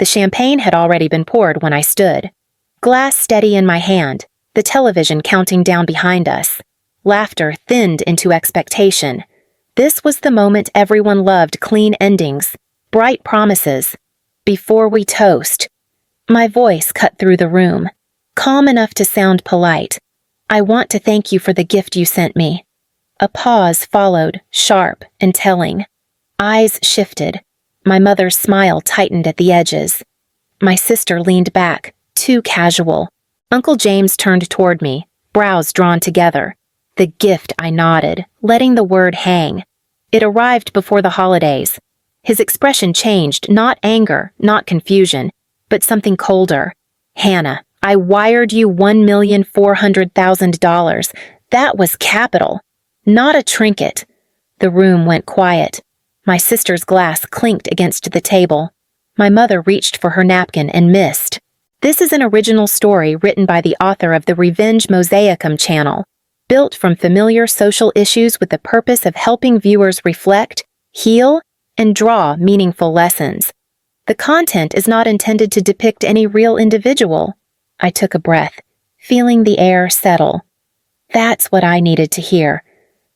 The champagne had already been poured when I stood. Glass steady in my hand, the television counting down behind us. Laughter thinned into expectation. This was the moment everyone loved: clean endings, bright promises. Before we toast. My voice cut through the room, calm enough to sound polite. I want to thank you for the gift you sent me. A pause followed, sharp and telling. Eyes shifted. My mother's smile tightened at the edges. My sister leaned back, too casual. Uncle James turned toward me, brows drawn together. The gift, I nodded, letting the word hang. It arrived before the holidays. His expression changed, not anger, not confusion, but something colder. Hannah, I wired you $1,400,000. That was capital. Not a trinket. The room went quiet. My sister's glass clinked against the table. My mother reached for her napkin and missed. This is an original story written by the author of the Revenge Mosaicum channel, built from familiar social issues with the purpose of helping viewers reflect, heal, and draw meaningful lessons. The content is not intended to depict any real individual. I took a breath, feeling the air settle. That's what I needed to hear.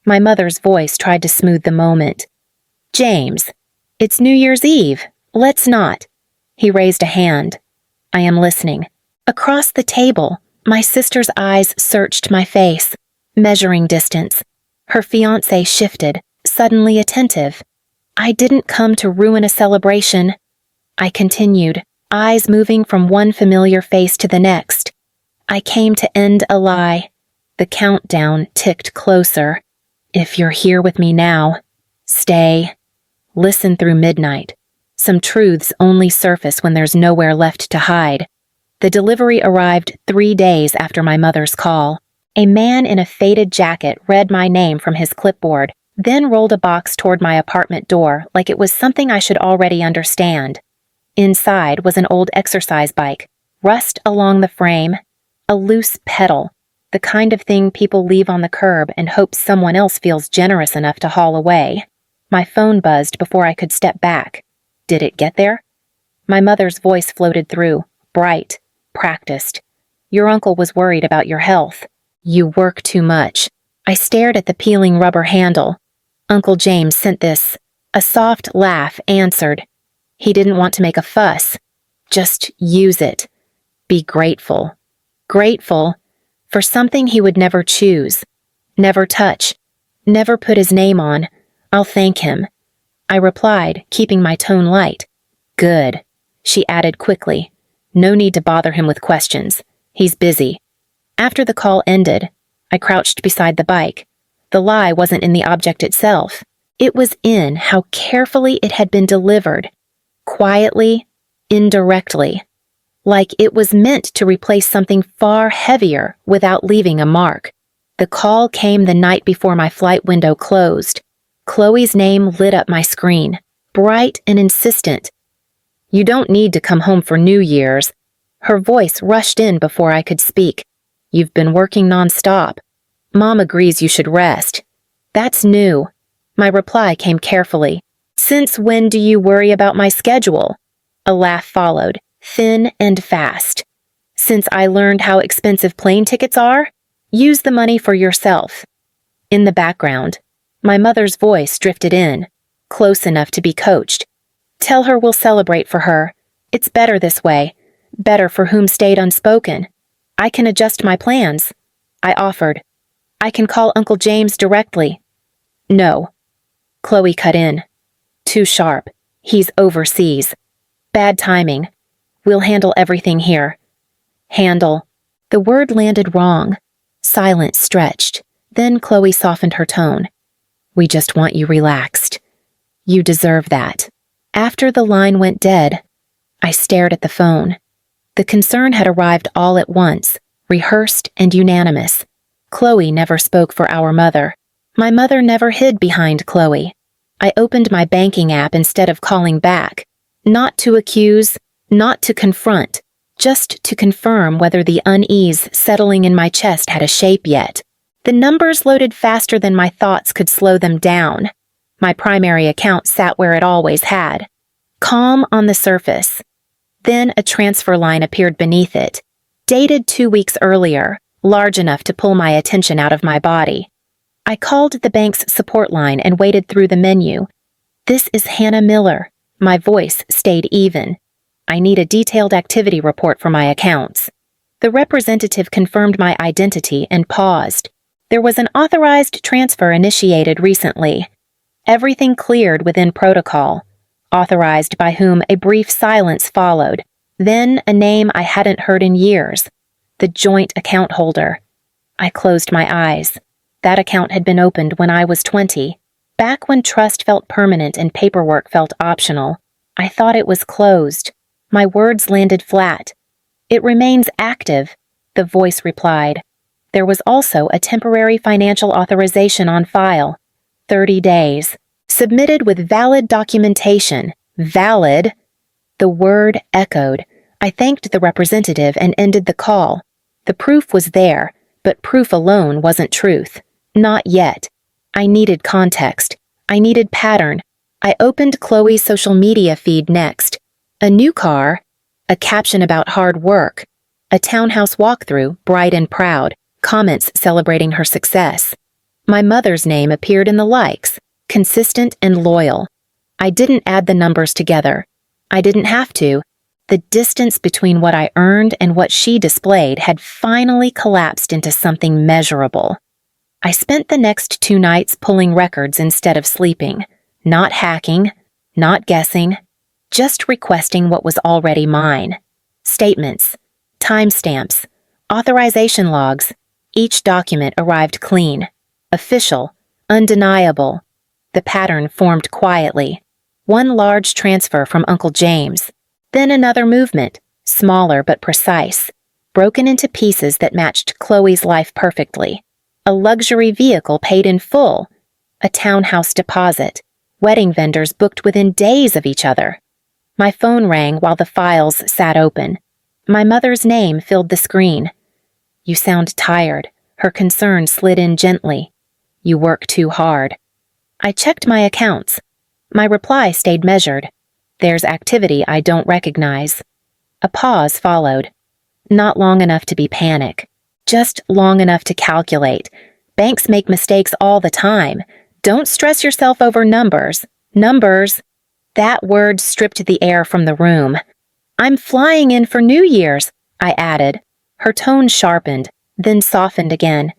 My mother's voice tried to smooth the moment. James, it's New Year's Eve. Let's not. He raised a hand. I am listening. Across the table, my sister's eyes searched my face, measuring distance. Her fiancé shifted, suddenly attentive. I didn't come to ruin a celebration. I continued, eyes moving from one familiar face to the next. I came to end a lie. The countdown ticked closer. If you're here with me now, stay. Listen through midnight. Some truths only surface when there's nowhere left to hide. The delivery arrived 3 days after my mother's call. A man in a faded jacket read my name from his clipboard, then rolled a box toward my apartment door like it was something I should already understand. Inside was an old exercise bike, rust along the frame, a loose pedal, the kind of thing people leave on the curb and hope someone else feels generous enough to haul away. My phone buzzed before I could step back. Did it get there? My mother's voice floated through, bright, practiced. Your uncle was worried about your health. You work too much. I stared at the peeling rubber handle. Uncle James sent this. A soft laugh answered. He didn't want to make a fuss. Just use it. Be grateful. Grateful for something he would never choose, never touch, never put his name on. I'll thank him. I replied, keeping my tone light. Good, she added quickly. No need to bother him with questions. He's busy. After the call ended, I crouched beside the bike. The lie wasn't in the object itself. It was in how carefully it had been delivered. Quietly, indirectly. Like it was meant to replace something far heavier without leaving a mark. The call came the night before my flight window closed. Chloe's name lit up my screen, bright and insistent. You don't need to come home for New Year's. Her voice rushed in before I could speak. You've been working nonstop. Mom agrees you should rest. That's new. My reply came carefully. Since when do you worry about my schedule? A laugh followed, thin and fast. Since I learned how expensive plane tickets are, use the money for yourself. In the background, my mother's voice drifted in, close enough to be coached. Tell her we'll celebrate for her. It's better this way. Better for whom stayed unspoken. I can adjust my plans. I offered. I can call Uncle James directly. No. Chloe cut in. Too sharp. He's overseas. Bad timing. We'll handle everything here. Handle. The word landed wrong. Silence stretched. Then Chloe softened her tone. We just want you relaxed. You deserve that. After the line went dead, I stared at the phone. The concern had arrived all at once, rehearsed and unanimous. Chloe never spoke for our mother. My mother never hid behind Chloe. I opened my banking app instead of calling back. Not to accuse, not to confront, just to confirm whether the unease settling in my chest had a shape yet. The numbers loaded faster than my thoughts could slow them down. My primary account sat where it always had. Calm on the surface. Then a transfer line appeared beneath it, dated 2 weeks earlier, large enough to pull my attention out of my body. I called the bank's support line and waded through the menu. "This is Hannah Miller." My voice stayed even. "I need a detailed activity report for my accounts." The representative confirmed my identity and paused. "There was an authorized transfer initiated recently. Everything cleared within protocol." Authorized by whom a brief silence followed. Then a name I hadn't heard in years. The joint account holder. I closed my eyes. That account had been opened when I was 20. Back when trust felt permanent and paperwork felt optional. I thought it was closed. My words landed flat. "It remains active," the voice replied. There was also a temporary financial authorization on file. 30 days. Submitted with valid documentation. Valid? The word echoed. I thanked the representative and ended the call. The proof was there, but proof alone wasn't truth. Not yet. I needed context. I needed pattern. I opened Chloe's social media feed next. A new car, a caption about hard work, a townhouse walkthrough, bright and proud, comments celebrating her success. My mother's name appeared in the likes, consistent and loyal. I didn't add the numbers together. I didn't have to. The distance between what I earned and what she displayed had finally collapsed into something measurable. I spent the next 2 nights pulling records instead of sleeping, not hacking, not guessing, just requesting what was already mine. Statements, timestamps, authorization logs. Each document arrived clean, official, undeniable. The pattern formed quietly. One large transfer from Uncle James, then another movement, smaller but precise, broken into pieces that matched Chloe's life perfectly. A luxury vehicle paid in full, a townhouse deposit, wedding vendors booked within days of each other. My phone rang while the files sat open. My mother's name filled the screen. "You sound tired." Her concern slid in gently. "You work too hard." I checked my accounts. My reply stayed measured. "There's activity I don't recognize." A pause followed. Not long enough to be panic. Just long enough to calculate. Banks make mistakes all the time. Don't stress yourself over numbers. Numbers. That word stripped the air from the room. "I'm flying in for New Year's," I added. Her tone sharpened, then softened again.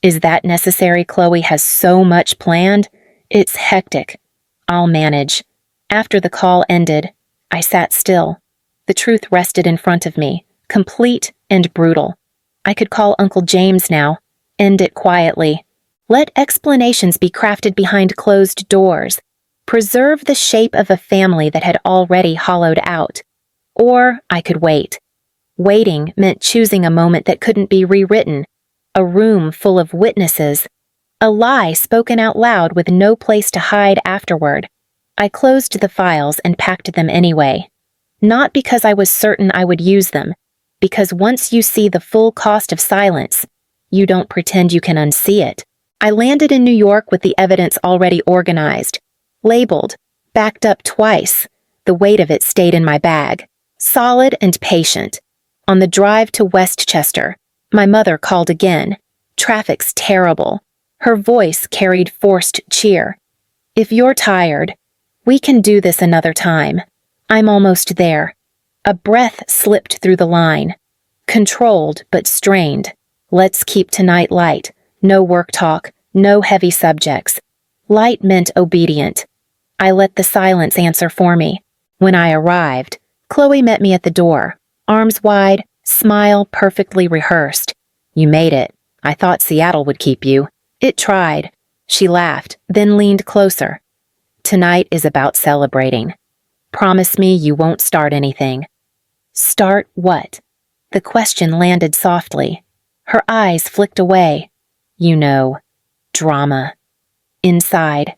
"Is that necessary? Chloe has so much planned. It's hectic. I'll manage." After the call ended, I sat still. The truth rested in front of me, complete and brutal. I could call Uncle James now, end it quietly. Let explanations be crafted behind closed doors. Preserve the shape of a family that had already hollowed out. Or I could wait. Waiting meant choosing a moment that couldn't be rewritten. A room full of witnesses. A lie spoken out loud with no place to hide afterward. I closed the files and packed them anyway. Not because I was certain I would use them, because once you see the full cost of silence, you don't pretend you can unsee it. I landed in New York with the evidence already organized, labeled, backed up twice. The weight of it stayed in my bag, solid and patient. On the drive to Westchester, my mother called again. Traffic's terrible. Her voice carried forced cheer. "If you're tired, we can do this another time. I'm almost there." A breath slipped through the line. Controlled but strained. "Let's keep tonight light. No work talk, no heavy subjects." Light meant obedient. I let the silence answer for me. When I arrived, Chloe met me at the door, arms wide, smile perfectly rehearsed. "You made it. I thought Seattle would keep you." "It tried." She laughed, then leaned closer. "Tonight is about celebrating. Promise me you won't start anything." Start what? The question landed softly. Her eyes flicked away. "You know, drama." Inside,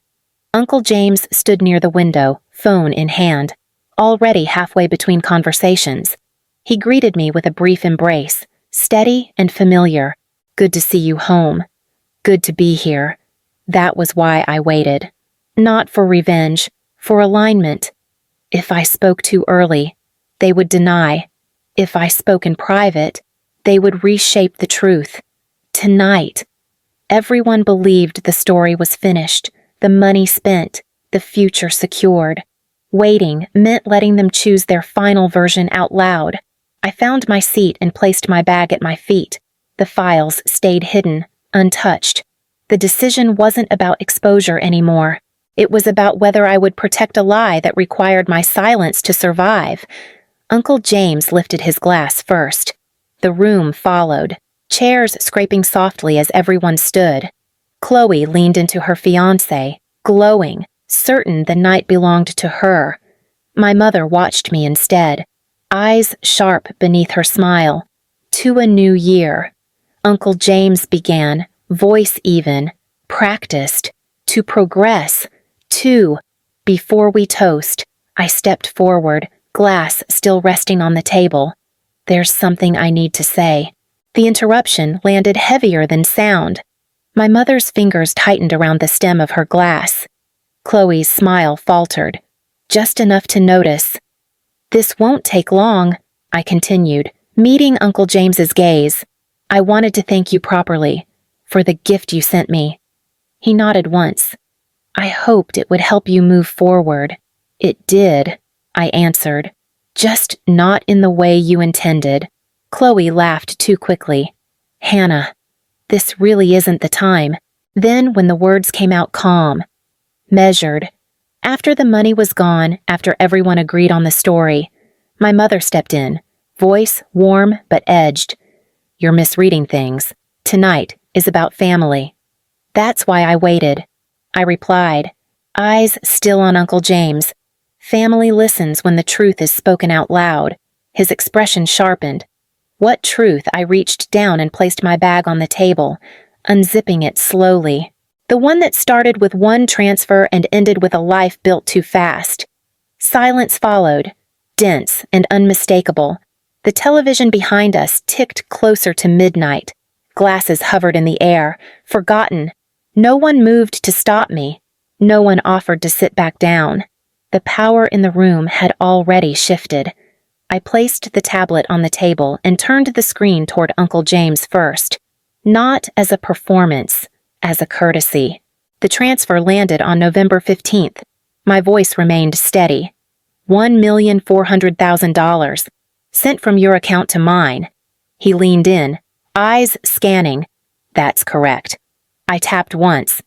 Uncle James stood near the window, phone in hand, already halfway between conversations. He greeted me with a brief embrace, steady and familiar. "Good to see you home. Good to be here." That was why I waited. Not for revenge, for alignment. If I spoke too early, they would deny. If I spoke in private, they would reshape the truth. Tonight, everyone believed the story was finished, the money spent, the future secured. Waiting meant letting them choose their final version out loud. I found my seat and placed my bag at my feet. The files stayed hidden, untouched. The decision wasn't about exposure anymore. It was about whether I would protect a lie that required my silence to survive. Uncle James lifted his glass first. The room followed, chairs scraping softly as everyone stood. Chloe leaned into her fiancé, glowing, certain the night belonged to her. My mother watched me instead, eyes sharp beneath her smile. To a new year. Uncle James began, voice even, practiced, to progress, to. Before we toast, I stepped forward, glass still resting on the table. There's something I need to say. The interruption landed heavier than sound. My mother's fingers tightened around the stem of her glass. Chloe's smile faltered, just enough to notice. This won't take long, I continued, meeting Uncle James's gaze. I wanted to thank you properly, for the gift you sent me. He nodded once. I hoped it would help you move forward. It did, I answered. Just not in the way you intended. Chloe laughed too quickly. Hannah, this really isn't the time. Then, when the words came out calm, measured. After the money was gone, after everyone agreed on the story, my mother stepped in, voice warm but edged. You're misreading things. Tonight is about family. That's why I waited. I replied, eyes still on Uncle James. Family listens when the truth is spoken out loud. His expression sharpened. What truth? I reached down and placed my bag on the table, unzipping it slowly. The one that started with one transfer and ended with a life built too fast. Silence followed, dense and unmistakable. The television behind us ticked closer to midnight. Glasses hovered in the air, forgotten. No one moved to stop me. No one offered to sit back down. The power in the room had already shifted. I placed the tablet on the table and turned the screen toward Uncle James first. Not as a performance, as a courtesy. The transfer landed on November 15th. My voice remained steady. $1,400,000. Sent from your account to mine. He leaned in, eyes scanning. That's correct. I tapped once.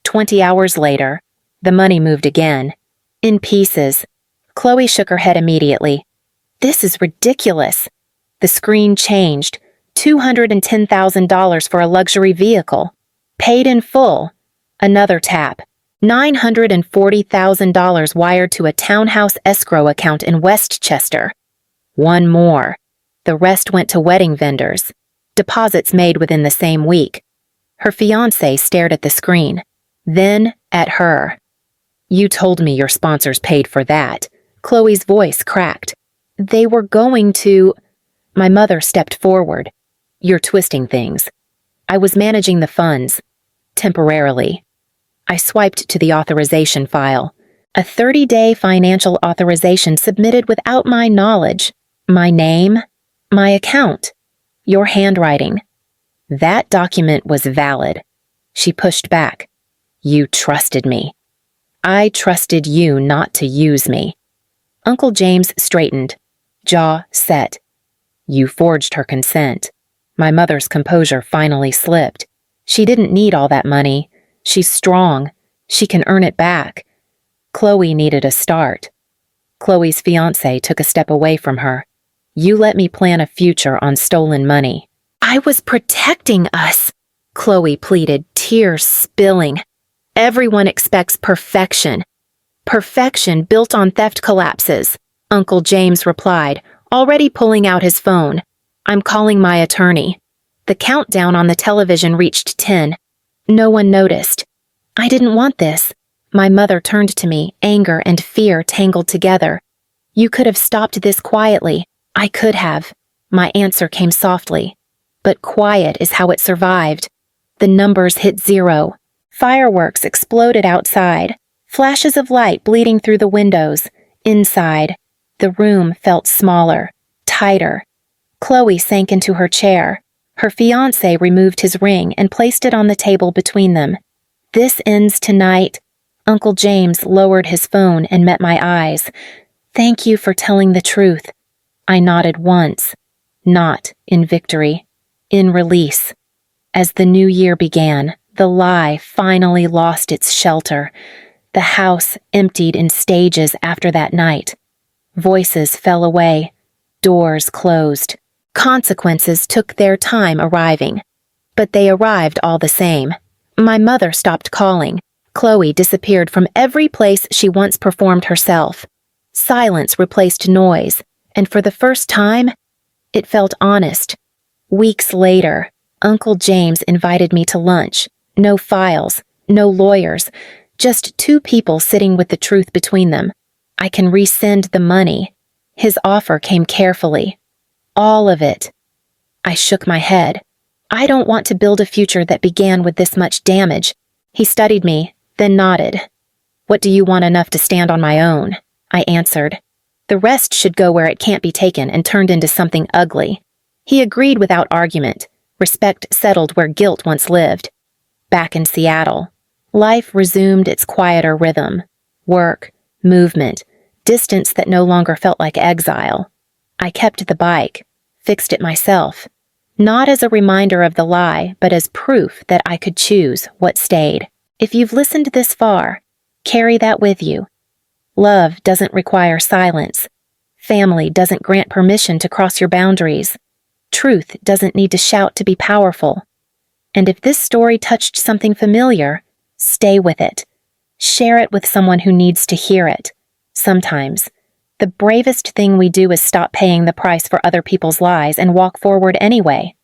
20 hours later, the money moved again. In pieces. Chloe shook her head immediately. This is ridiculous. The screen changed. $210,000 for a luxury vehicle. Paid in full. Another tap. $940,000 wired to a townhouse escrow account in Westchester. One more. The rest went to wedding vendors. Deposits made within the same week. Her fiancé stared at the screen, then at her. You told me your sponsors paid for that. Chloe's voice cracked. They were going to... My mother stepped forward. You're twisting things. I was managing the funds. Temporarily. I swiped to the authorization file. A 30-day financial authorization submitted without my knowledge. My name, my account, your handwriting. That document was valid. She pushed back. You trusted me. I trusted you not to use me. Uncle James straightened, jaw set. You forged her consent. My mother's composure finally slipped. She didn't need all that money. She's strong. She can earn it back. Chloe needed a start. Chloe's fiancé took a step away from her. You let me plan a future on stolen money. I was protecting us, Chloe pleaded, tears spilling. Everyone expects perfection. Perfection built on theft collapses, Uncle James replied, already pulling out his phone. I'm calling my attorney. The countdown on the television reached 10. No one noticed. I didn't want this. My mother turned to me, anger and fear tangled together. You could have stopped this quietly. I could have. My answer came softly. But quiet is how it survived. The numbers hit 0. Fireworks exploded outside. Flashes of light bleeding through the windows. Inside. The room felt smaller, tighter. Chloe sank into her chair. Her fiancé removed his ring and placed it on the table between them. "This ends tonight." Uncle James lowered his phone and met my eyes. "Thank you for telling the truth." I nodded once. Not in victory. In release. As the new year began, the lie finally lost its shelter. The house emptied in stages after that night. Voices fell away. Doors closed. Consequences took their time arriving. But they arrived all the same. My mother stopped calling. Chloe disappeared from every place she once performed herself. Silence replaced noise, and for the first time, it felt honest. Weeks later, Uncle James invited me to lunch. No files, no lawyers, just two people sitting with the truth between them. I can resend the money. His offer came carefully. All of it. I shook my head. I don't want to build a future that began with this much damage. He studied me, then nodded. "What do you want enough to stand on my own?" I answered. "The rest should go where it can't be taken and turned into something ugly." He agreed without argument. Respect settled where guilt once lived. Back in Seattle, life resumed its quieter rhythm. Work, movement, distance that no longer felt like exile. I kept the bike, fixed it myself, not as a reminder of the lie, but as proof that I could choose what stayed. If you've listened this far, carry that with you. Love doesn't require silence. Family doesn't grant permission to cross your boundaries. Truth doesn't need to shout to be powerful. And if this story touched something familiar, stay with it. Share it with someone who needs to hear it. Sometimes, the bravest thing we do is stop paying the price for other people's lies and walk forward anyway.